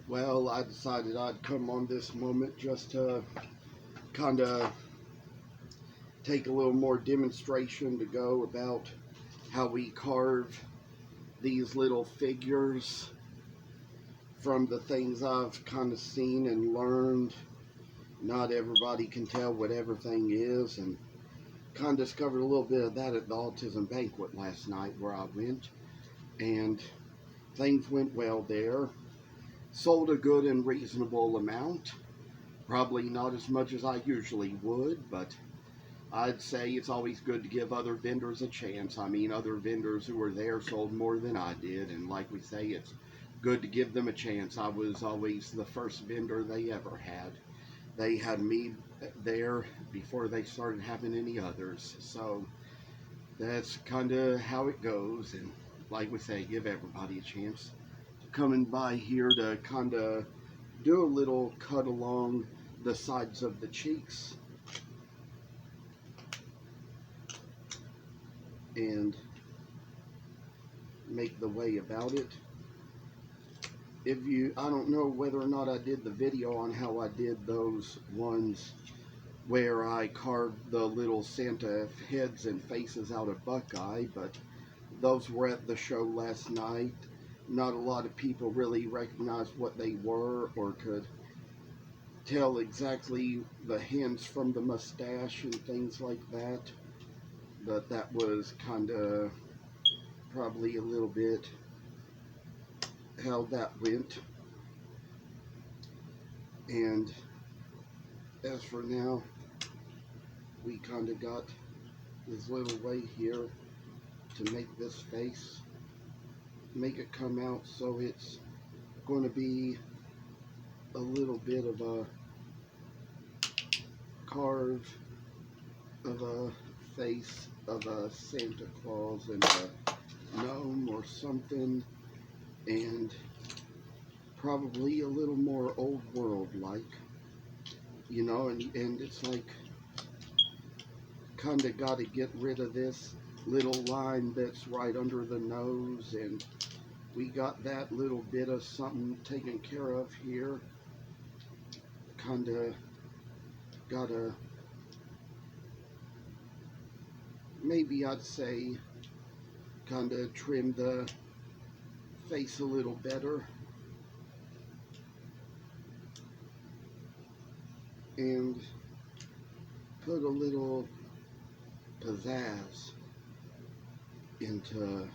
Well, I decided I'd come on this moment just to kind of take a little more demonstration to go about how we carve these little figures from the things I've kind of seen and learned. Not everybody can tell what everything is, and kind of discovered a little bit of that at the autism banquet last night where I went, and things went well there. Sold a good and reasonable amount. Probably not as much as I usually would, but I'd say it's always good to give other vendors a chance. I mean, other vendors who were there sold more than I did, and like we say, it's good to give them a chance. I was always the first vendor they ever had. They had me there before they started having any others, so that's kind of how it goes. And like we say, give everybody a chance. Coming by here to kind of do a little cut along the sides of the cheeks and make the way about it. I don't know whether or not I did the video on how I did those ones where I carved the little Santa heads and faces out of Buckeye, but those were at the show last night. Not a lot of people really recognized what they were or could tell exactly the hints from the mustache and things like that, but that was kind of probably a little bit how that went. And as for now, we kind of got this little way here to make this face, make it come out so it's going to be a little bit of a carve of a face of a Santa Claus and a gnome or something, and probably a little more old world like, and it's like kind of got to get rid of this little line that's right under the nose, and we got that little bit of something taken care of here. Kind of gotta, maybe I'd say, kind of trim the face a little better and put a little pizzazz into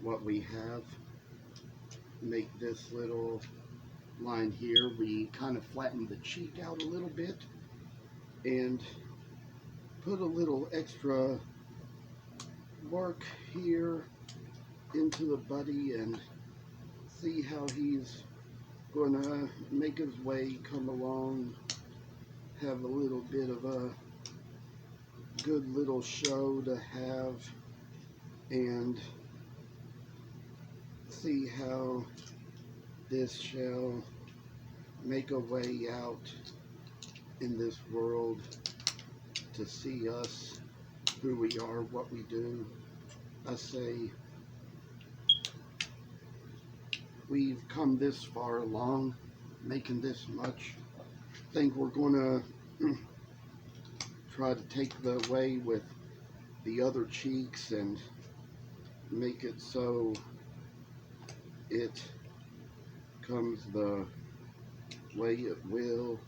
what we have. Make this little line here. We kind of flatten the cheek out a little bit and put a little extra work here into the buddy and see how he's going to make his way come along, have a little bit of a good little show to have, and see how this shall make a way out in this world to see us, who we are, what we do. I say we've come this far along, making this much. I think we're going to try to take the way with the other cheeks and make it so it comes the way it will,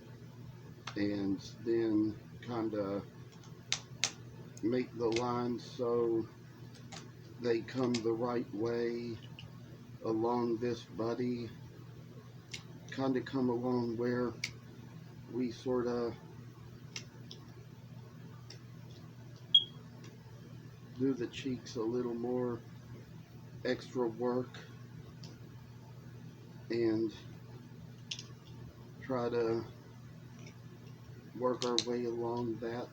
and then kind of make the lines so they come the right way along this buddy, kind of come along where we sort of do the cheeks a little more extra work and try to work our way along that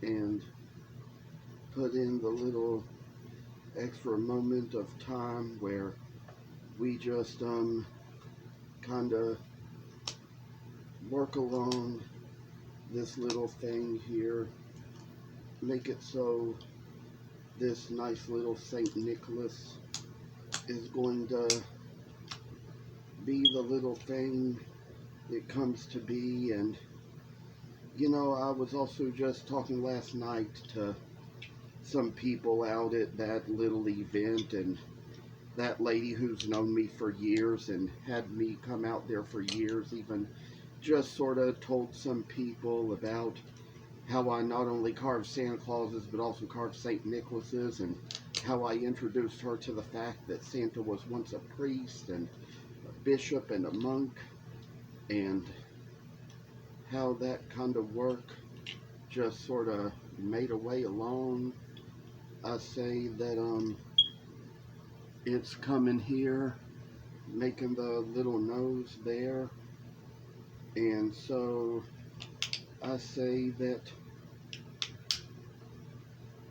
and put in the little extra moment of time where we just kind of work along this little thing here, make it so this nice little St. Nicholas is going to be the little thing it comes to be. And you know, I was also just talking last night to some people out at that little event, and that lady who's known me for years and had me come out there for years even just sort of told some people about how I not only carved Santa Clauses but also carved St. Nicholases, and how I introduced her to the fact that Santa was once a priest and a bishop and a monk, and how that kind of work just sort of made a way along. I say that it's coming here, making the little nose there, and so I say that,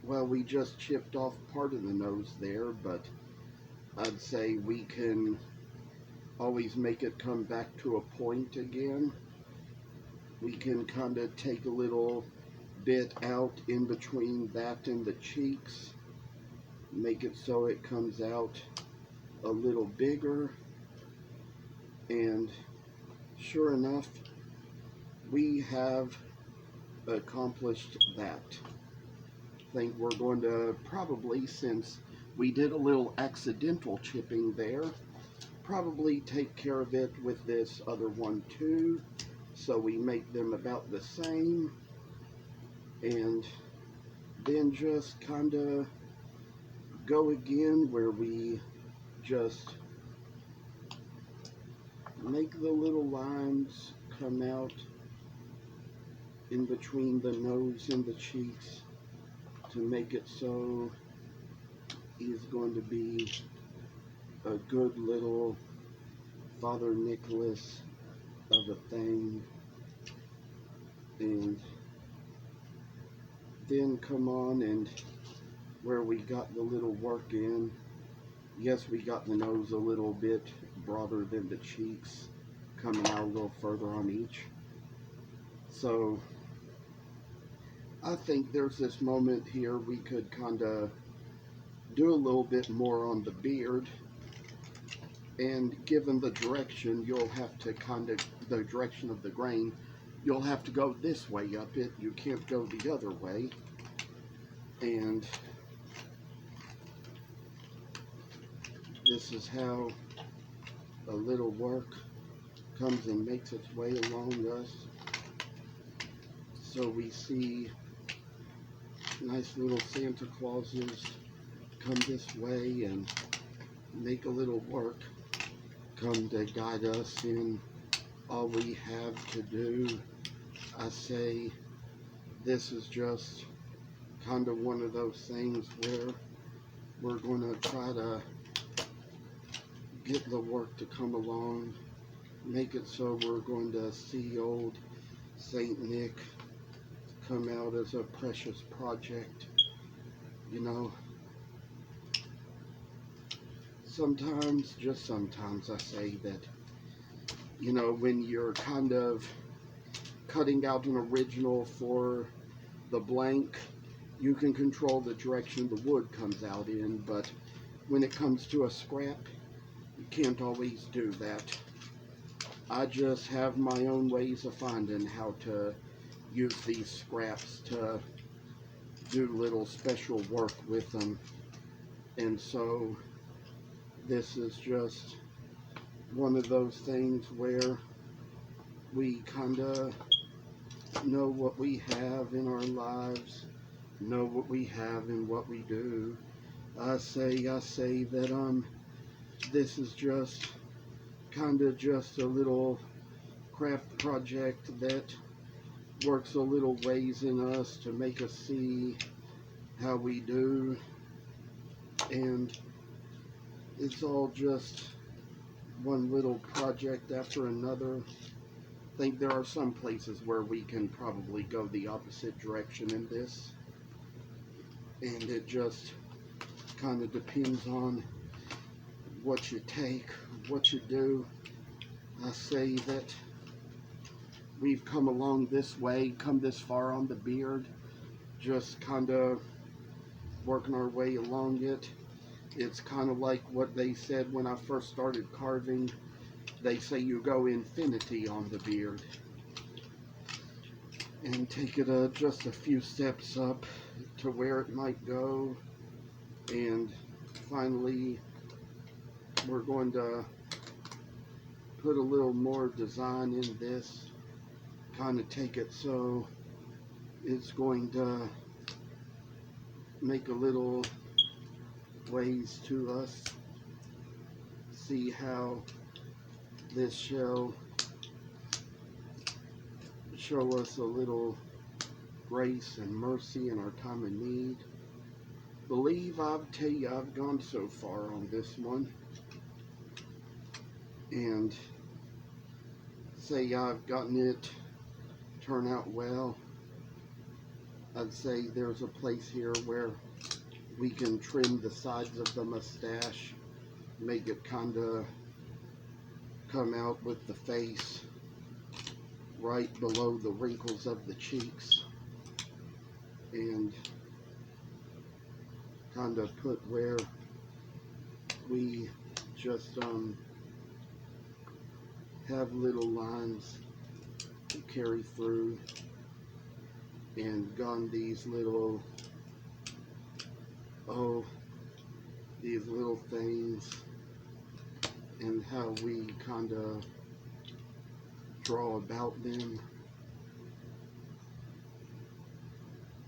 well, we just chipped off part of the nose there, but I'd say we can always make it come back to a point again. We can kind of take a little bit out in between that and the cheeks, make it so it comes out a little bigger, and sure enough, we have accomplished that. I think we're going to probably, since we did a little accidental chipping there, probably take care of it with this other one too, so we make them about the same, and then just kind of go again where we just make the little lines come out in between the nose and the cheeks to make it so he's going to be a good little Father Nicholas of a thing. And then come on, and where we got the little work in, yes, we got the nose a little bit broader than the cheeks, coming out a little further on each. So I think there's this moment here we could kind of do a little bit more on the beard, and given the direction, you'll have to kind of, the direction of the grain, you'll have to go this way up it, you can't go the other way. And this is how a little work comes and makes its way along us. So we see nice little Santa Clauses come this way and make a little work come to guide us in all we have to do. I say this is just kind of one of those things where we're going to try to get the work to come along, make it so we're going to see old Saint Nick come out as a precious project. You know, sometimes, just sometimes, I say that, you know, when you're kind of cutting out an original for the blank, you can control the direction the wood comes out in, but when it comes to a scrap, you can't always do that. I just have my own ways of finding how to use these scraps to do little special work with them. And so this is just one of those things where we kind of know what we have in our lives, know what we have in what we do. I say that this is just kind of just a little craft project that works a little ways in us to make us see how we do, and it's all just one little project after another. I think there are some places where we can probably go the opposite direction in this, and it just kind of depends on what you take, what you do. I say that we've come along this way, come this far on the beard, just kind of working our way along it, It's kind of like what they said when I first started carving. They say you go infinity on the beard. And take it just a few steps up to where it might go. And finally, we're going to put a little more design in this. Kind of take it so it's going to make a little ways to us. See how this shall show us a little grace and mercy in our time of need. Believe I'll tell you, I've gone so far on this one, and say I've gotten it turn out well. I'd say there's a place here where we can trim the sides of the mustache, make it kind of come out with the face right below the wrinkles of the cheeks, and kind of put where we just have little lines to carry through, and gone these little these little things, and how we kind of draw about them.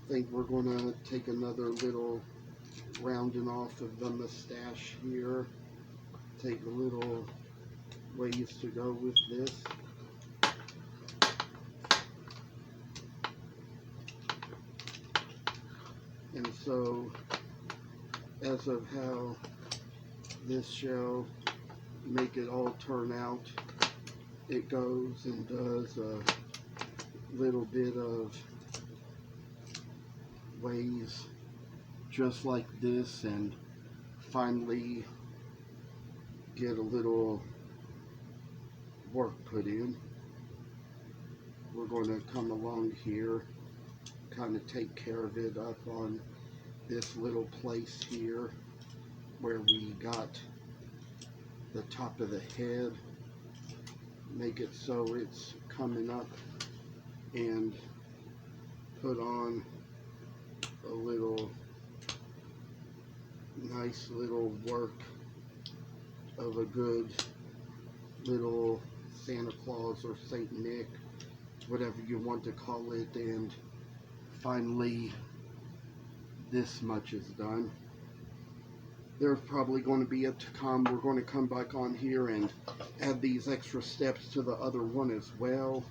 I think we're going to take another little rounding off of the mustache here. Take a little ways to go with this. And so, as of how this shall make it all turn out, it goes and does a little bit of ways just like this, and finally get a little work put in. We're going to come along here, kind of take care of it up on this little place here where we got the top of the head. Make it so it's coming up, and put on a little nice little work of a good little Santa Claus or Saint Nick, whatever you want to call it. And finally, this much is done. There's probably going to be a to come. We're going to come back on here and add these extra steps to the other one as well.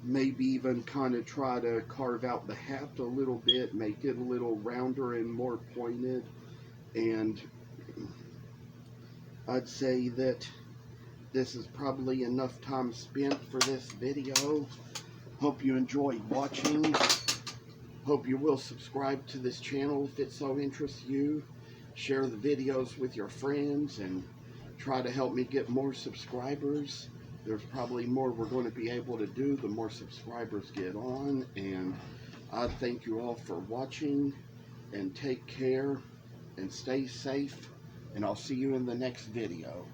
Maybe even kind of try to carve out the hat a little bit, make it a little rounder and more pointed. And I'd say that this is probably enough time spent for this video. Hope you enjoyed watching. Hope you will subscribe to this channel if it so interests you. Share the videos with your friends and try to help me get more subscribers. There's probably more we're going to be able to do the more subscribers get on. And I thank you all for watching, and take care and stay safe, and I'll see you in the next video.